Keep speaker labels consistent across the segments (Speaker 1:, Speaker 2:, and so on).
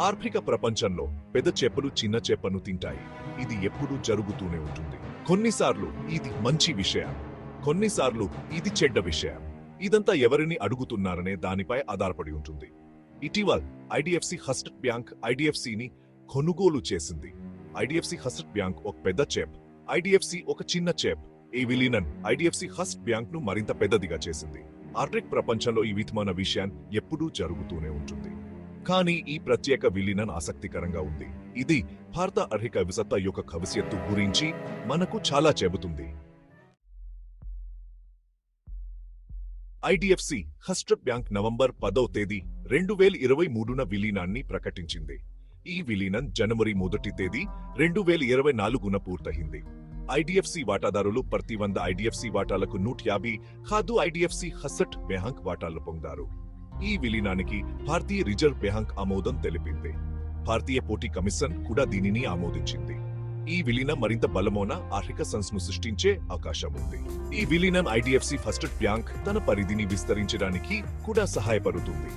Speaker 1: ఆర్థిక ప్రపంచంలో పెద్ద చేపలు చిన్న చేపను తింటాయి. ఇది ఎప్పుడూ జరుగుతూనే ఉంటుంది. కొన్నిసార్లు ఇది మంచి విషయం, కొన్నిసార్లు ఇది చెడ్డ విషయం. ఇదంతా ఎవరిని అడుగుతున్నారనే దానిపై ఆధారపడి ఉంటుంది. ఇటీవల ఐడిఎఫ్సి ఫస్ట్ బ్యాంక్ ఐడిఎఫ్సిని కొనుగోలు చేసింది. ఐడిఎఫ్సి ఫస్ట్ బ్యాంక్ ఒక పెద్ద చేప్, ఐడిఎఫ్సి ఒక చిన్న చేప్. ఈ విలీనం ఐడిఎఫ్సి ఫస్ట్ బ్యాంక్ ను మరింత పెద్దదిగా చేసింది. ఆర్థిక ప్రపంచంలో ఈ విధమైన విషయం ఎప్పుడూ జరుగుతూనే ఉంటుంది. కానీ ఈ ప్రత్యేక విలీనం ఆసక్తికరంగా ఉంది. ఇది భారత ఆర్థిక వ్యవస్థ యొక్క భవిష్యత్తు గురించి మనకు చాలా చెబుతుంది. ఐడిఎఫ్సి ఫస్ట్ బ్యాంక్ నవంబర్ 10వ తేదీ 2023న విలీనాన్ని ప్రకటించింది. ఈ విలీనం జనవరి 1వ తేదీ 2024న పూర్తయింది. ఐడిఎఫ్సి వాటాదారులు ప్రతి 100 ఐడిఎఫ్సి వాటాలకు 150 ఖాదు ఐడిఎఫ్సి ఫస్ట్ బ్యాంక్ వాటాలు పొందారు. ఈ విలీనానికి భారతీయ రిజర్వ్ బ్యాంక్ ఆమోదం తెలిపింది. భారతీయ పోటీ కమిషన్ కూడా దీనిని ఆమోదించింది. ఈ విలీనం మరింత బలమైన ఆర్థిక సంస్థను సృష్టించే అవకాశం ఉంది. ఈ విలీనం ఐడిఎఫ్సి ఫస్ట్ బ్యాంక్ తన పరిధిని విస్తరించడానికి కూడా సహాయపడుతుంది.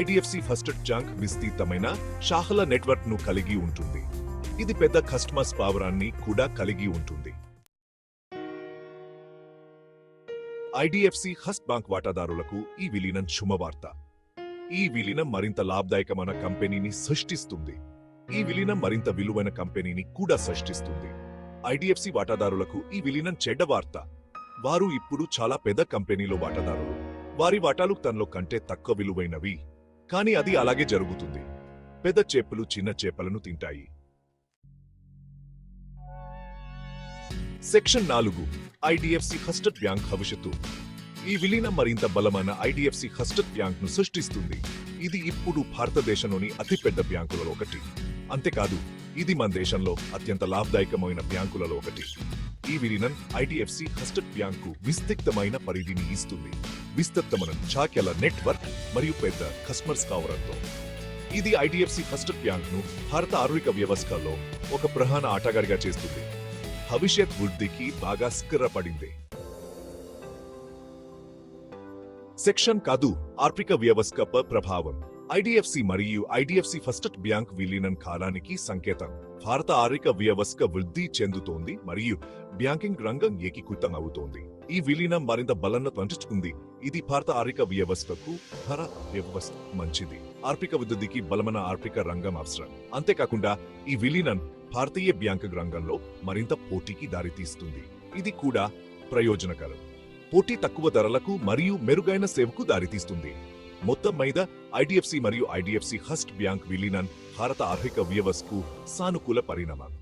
Speaker 1: ఐడిఎఫ్సి ఫస్ట్ బ్యాంక్ విస్తృతమైన శాఖల నెట్వర్క్ ను కలిగి ఉంటుంది. ఇది పెద్ద కస్టమర్స్ పావరాన్ని కూడా కలిగి ఉంటుంది. ఐడిఎఫ్సి ఫస్ట్ బ్యాంక్ వాటాదారులకు ఈ విలీనం శుభవార్త. ఈ విలీనం మరింత లాభదాయకమైన కంపెనీని సృష్టిస్తుంది. ఈ విలీనం మరింత విలువైన కంపెనీని కూడా సృష్టిస్తుంది. ఐడిఎఫ్సి వాటాదారులకు ఈ విలీనం చెడ్డ వార్త. వారు ఇప్పుడు చాలా పెద్ద కంపెనీలో వాటాదారులు. వారి వాటాలు తనలో కంటే తక్కువ విలువైనవి. కానీ అది అలాగే జరుగుతుంది. పెద్ద చేపలు చిన్న చేపలను తింటాయి. సెక్షన్ 4 ఐడిఎఫ్సి ఫస్ట్ బ్యాంక్ భవిష్యత్తు. ఈ విలీనం మరింత బలమైన ఐడిఎఫ్సి ఫస్ట్ బ్యాంక్ ను సృష్టిస్తుంది. ఇది ఇప్పుడు భారతదేశంలోని అతిపెద్ద బ్యాంకులలో ఒకటి. అంతేకాదు, ఇది మన దేశంలో అత్యంత లాభదాయకమైన బ్యాంకులలో ఒకటి. ఈ విలీనం ఐడిఎఫ్సి ఫస్ట్ బ్యాంకు విస్తృతమైన పరిధిని ఇస్తుంది. విస్తృతమైన శాఖల నెట్వర్క్ మరియు పెద్ద కస్టమర్స్ కావడంతో ఇది ఐడిఎఫ్సి ఫస్ట్ బ్యాంక్ ను భారత ఆర్థిక వ్యవస్థలో ఒక ప్రధాన ఆటగాడిగా చేస్తుంది. భవిష్యత్ వృద్ధికి బాగా స్థిరపడింది. సెక్షన్ 5 ఆర్థిక వ్యవస్థపై ప్రభావం. ఐడిఎఫ్సి మరియు ఐడిఎఫ్సి ఫస్ట్ బ్యాంక్ విలీనం కాలానికి సంకేతం. భారత ఆర్థిక వ్యవస్థ వృద్ధి చెందుతోంది మరియు బ్యాంకింగ్ రంగం ఏకీకృతం అవుతోంది. ఈ విలీనం మరింత బలంగా పెంచుతుంది. ఇది భారత ఆర్థిక వ్యవస్థకు మంచిది. ఆర్థిక వృద్ధికి బలమైన ఆర్థిక రంగం అవసరం. అంతేకాకుండా ఈ విలీనం భారతీయ బ్యాంకింగ్ రంగంలో మరింత పోటీకి దారితీస్తుంది. ఇది కూడా ప్రయోజనకరం. పోటీ తక్కువ ధరలకు మరియు మెరుగైన సేవకు దారితీస్తుంది. మొత్తం మీద ఐడిఎఫ్సి మరియు ఐడిఎఫ్సి ఫస్ట్ బ్యాంక్ విలీనం భారత ఆర్థిక వ్యవస్థకు సానుకూల పరిణామం.